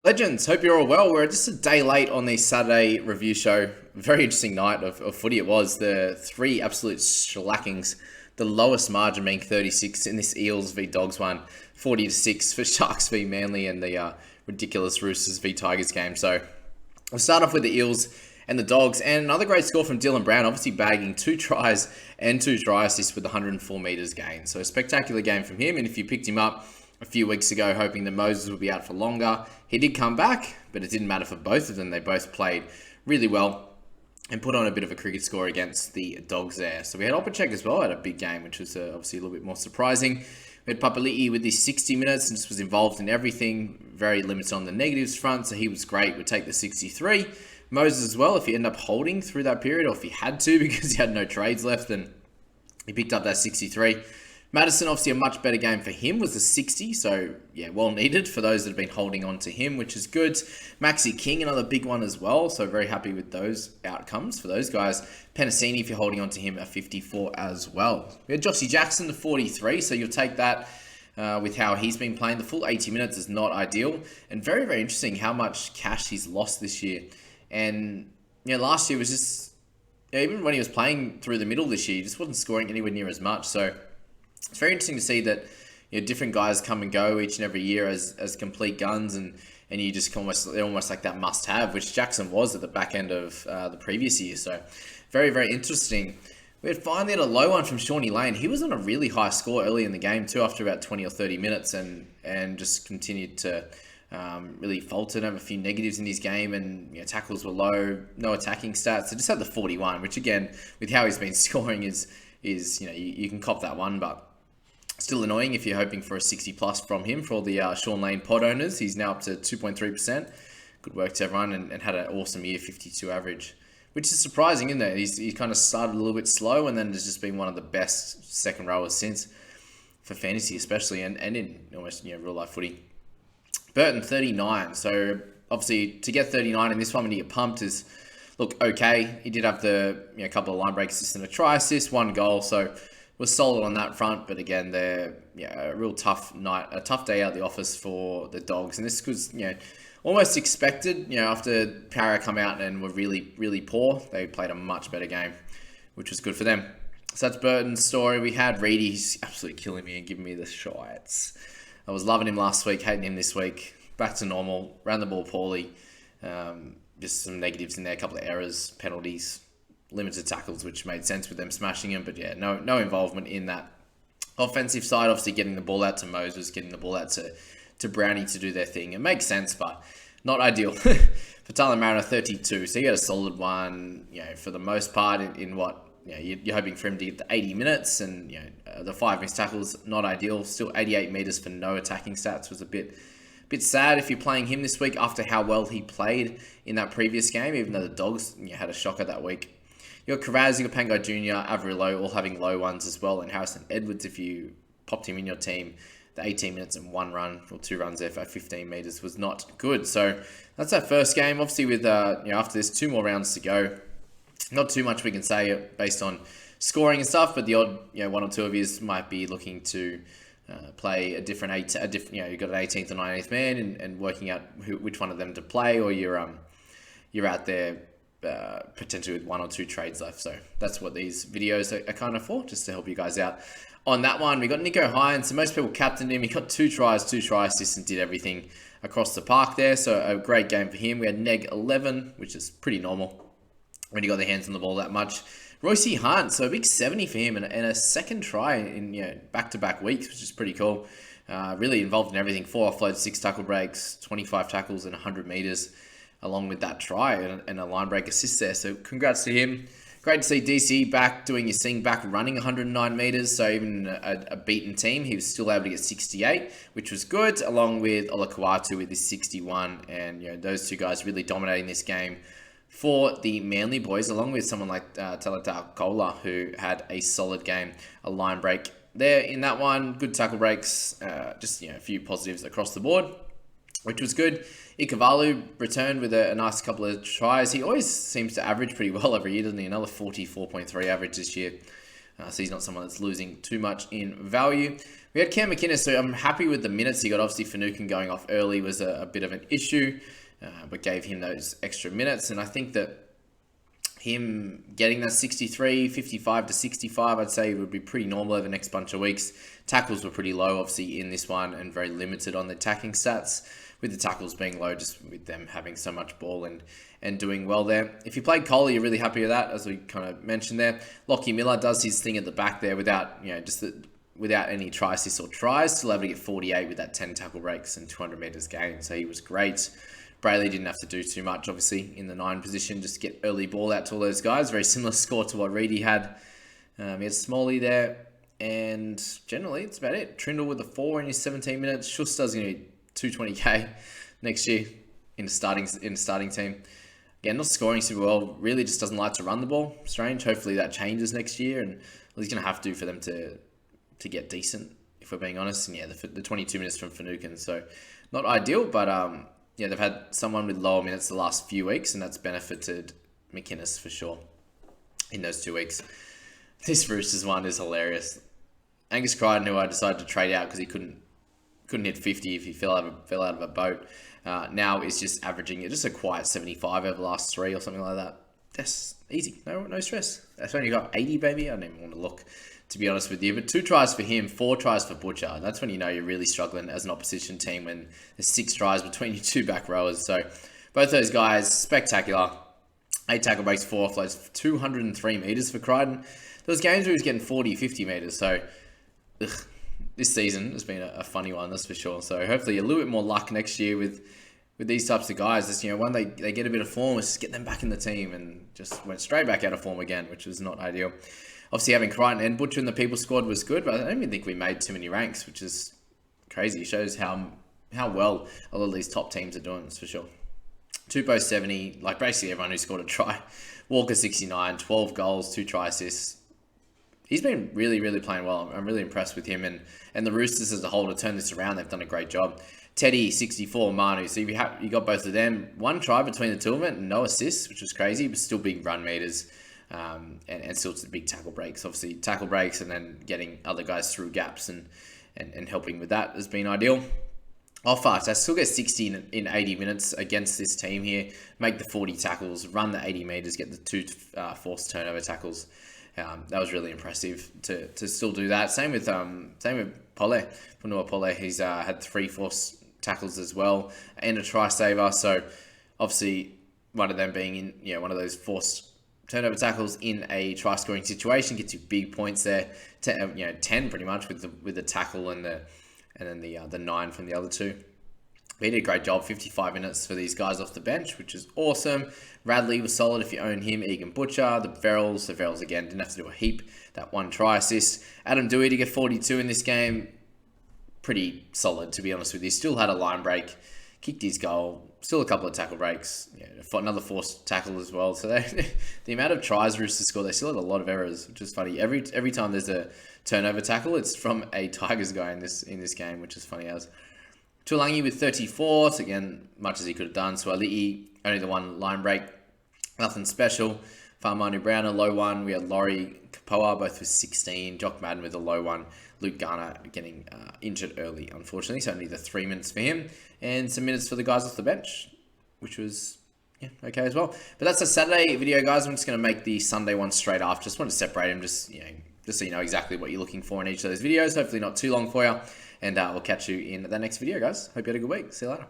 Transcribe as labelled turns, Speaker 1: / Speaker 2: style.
Speaker 1: Legends, hope you're all well. We're just a day late on the Saturday review show. Very interesting night of footy it was. The three absolute shellackings. The lowest margin being 36 in this Eels v Dogs one, 40-6 for Sharks v Manly, and the ridiculous Roosters v Tigers game. So we'll start off with the Eels and the Dogs, and another great score from Dylan Brown, obviously bagging 2 tries and 2 try assists with 104 metres gained. So a spectacular game from him, and if you picked him up a few weeks ago hoping that Moses would be out for longer, he did come back, but it didn't matter for both of them. They both played really well and put on a bit of a cricket score against the Dogs there. So we had Opacek as well at a big game, which was obviously a little bit more surprising. We had Papali'i with his 60 minutes and just was involved in everything. Very limited on the negatives front, so he was great. Would take the 63. Moses as well, if he ended up holding through that period, or if he had to because he had no trades left, then he picked up that 63. Madison, obviously a much better game for him, was a 60, so yeah, well needed for those that have been holding on to him, which is good. Maxi King, another big one as well, so very happy with those outcomes for those guys. Penasini, if you're holding on to him, a 54 as well. We had Joshy Jackson, the 43, so you'll take that with how he's been playing. The full 80 minutes is not ideal, and very, very interesting how much cash he's lost this year. And last year was just, even when he was playing through the middle this year, he just wasn't scoring anywhere near as much, so it's very interesting to see that different guys come and go each and every year as complete guns, and you just they're almost like that must have, which Jackson was at the back end of the previous year. So very, very interesting. We had finally had a low one from Shawnee Lane. He was on a really high score early in the game too, after about 20 or 30 minutes, and just continued to really falter, have a few negatives in his game, and tackles were low, no attacking stats. So just had the 41, which again, with how he's been scoring, is you can cop that one, but still annoying if you're hoping for a 60 plus from him. For all the Sean Lane pod owners, he's now up to 2.3%. Good work to everyone, and had an awesome year, 52 average, which is surprising, isn't it? He's kind of started a little bit slow, and then has just been one of the best second rowers since, for fantasy especially, and in almost real life footy. Burton, 39. So obviously to get 39 in this one when you get pumped is look okay. He did have the couple of line break assists and a try assist, 1 goal, so was solid on that front. But again, they're a real tough night, a tough day out the office for the Dogs, and this was almost expected. After Para come out and were really, really poor, they played a much better game, which was good for them. So that's Burton's story. We had Reedy. He's absolutely killing me and giving me the shites. I was loving him last week, hating him this week. Back to normal. Ran the ball poorly. Just some negatives in there, a couple of errors, penalties, limited tackles, which made sense with them smashing him. But no involvement in that offensive side. Obviously, getting the ball out to Moses, getting the ball out to Brownie to do their thing. It makes sense, but not ideal. For Tyler Mariner, 32. So he got a solid one, for the most part, in what you're hoping for him to get the 80 minutes, and the 5 missed tackles, not ideal. Still 88 meters for no attacking stats was a bit sad if you're playing him this week after how well he played in that previous game, even though the Dogs had a shocker that week. You got Karaz, you got Pango Jr., Averillo, all having low ones as well, and Harrison Edwards, if you popped him in your team, the 18 minutes and 1 run, or 2 runs there for 15 meters was not good. So that's our first game. Obviously with after this 2 more rounds to go, not too much we can say based on scoring and stuff, but the odd 1 or 2 of you might be looking to play a different you've got an 18th or 19th man, and working out which one of them to play, or you're out there potentially with 1 or 2 trades left. So that's what these videos are kind of for, just to help you guys out on that one. We got Nico Hines, so most people captained him. He got 2 tries, 2 try assists, and did everything across the park there. So a great game for him. We had Neg 11, which is pretty normal when you got the hands on the ball that much. Royce Hunt, so a big 70 for him, and a second try in back-to-back weeks, which is pretty cool. Really involved in everything. 4 offloads, 6 tackle breaks, 25 tackles, and 100 meters, along with that try and a line break assist there. So congrats to him. Great to see DC back doing his thing, back running 109 meters. So even a beaten team, he was still able to get 68, which was good, along with Olakawatu with his 61. And those 2 guys really dominating this game for the Manly boys, along with someone like Talata Kola, who had a solid game, a line break there in that one. Good tackle breaks, just a few positives across the board, which was good. Ikavalu returned with a nice couple of tries. He always seems to average pretty well every year, doesn't he? Another 44.3 average this year. So he's not someone that's losing too much in value. We had Cam McInnes, so I'm happy with the minutes he got. Obviously, Finucane going off early was a bit of an issue, but gave him those extra minutes. And I think that him getting that 63, 55 to 65, I'd say would be pretty normal over the next bunch of weeks. Tackles were pretty low, obviously, in this one, and very limited on the attacking stats, with the tackles being low, just with them having so much ball and doing well there. If you played Kohler, you're really happy with that, as we kind of mentioned there. Lockie Miller does his thing at the back there without, without any try assists or tries, still able to get 48 with that 10 tackle breaks and 200 metres gained, so he was great. Brayley didn't have to do too much, obviously, in the 9 position, just get early ball out to all those guys. Very similar score to what Reedy had. He had Smalley there, and generally, it's about it. Trindle with a 4 in his 17 minutes. Schuster's going to be 220k next year in the starting team. Again, not scoring super well. Really just doesn't like to run the ball. Strange. Hopefully that changes next year, and he's going to have to for them to get decent, if we're being honest. And yeah, the 22 minutes from Finucane, so not ideal, but yeah, they've had someone with lower minutes the last few weeks, and that's benefited McInnes for sure in those 2 weeks. This Roosters one is hilarious. Angus Crichton, who I decided to trade out because he couldn't hit 50 if he fell out of a boat, now is just averaging just a quiet 75 over the last 3 or something like that. That's easy. No stress. That's when you got 80, baby. I don't even want to look, to be honest with you. But 2 tries for him, 4 tries for Butcher. And that's when you know you're really struggling as an opposition team, when there's 6 tries between your 2 back rowers. So both those guys, spectacular. 8 tackle breaks, 4 offloads, 203 metres for Crichton. There was games where he was getting 40, 50 metres. So this season has been a funny one, that's for sure. So hopefully a little bit more luck next year with these types of guys. It's, when they get a bit of form, it's just get them back in the team, and just went straight back out of form again, which was not ideal. Obviously, having Crichton and Butcher in the people squad was good, but I don't even think we made too many ranks, which is crazy. It shows how well a lot of these top teams are doing, that's for sure. Tupou 70, like basically everyone who scored a try. Walker 69, 12 goals, 2 try assists. He's been really, really playing well. I'm really impressed with him, and the Roosters as a whole to turn this around. They've done a great job. Teddy 64, Manu. So you got both of them. 1 try between the 2 of them, and no assists, which was crazy, but still big run meters, and still big tackle breaks. Obviously tackle breaks, and then getting other guys through gaps and helping with that has been ideal. Offart, I still get 60 in 80 minutes against this team here. Make the 40 tackles, run the 80 meters, get the 2 forced turnover tackles. That was really impressive to still do that. Same with Pole, Punua Pole. He's had 3 forced tackles as well, and a try saver. So obviously one of them being in one of those forced turnover tackles in a try scoring situation gets you big points there. 10 pretty much with the tackle and then the 9 from the other 2. He did a great job, 55 minutes for these guys off the bench, which is awesome. Radley was solid if you own him. Egan Butcher, the Verrills again didn't have to do a heap. That 1 try assist. Adam Dewey to get 42 in this game, pretty solid, to be honest with you. Still had a line break, kicked his goal, still a couple of tackle breaks, another forced tackle as well. So the amount of tries Roosters score, they still had a lot of errors, which is funny. Every time there's a turnover tackle, it's from a Tigers guy in this game, which is funny as. Tulangi with 34, so again, much as he could have done. Suali'i, only the 1 line break, nothing special. Farmanu Brown, a low 1. We had Laurie Kapoa, both with 16. Jock Madden with a low 1. Luke Garner getting injured early, unfortunately, so only the 3 minutes for him. And some minutes for the guys off the bench, which was okay as well. But that's a Saturday video, guys. I'm just going to make the Sunday one straight after. Just want to separate them, just so you know exactly what you're looking for in each of those videos. Hopefully not too long for you. And we'll catch you in the next video, guys. Hope you had a good week. See you later.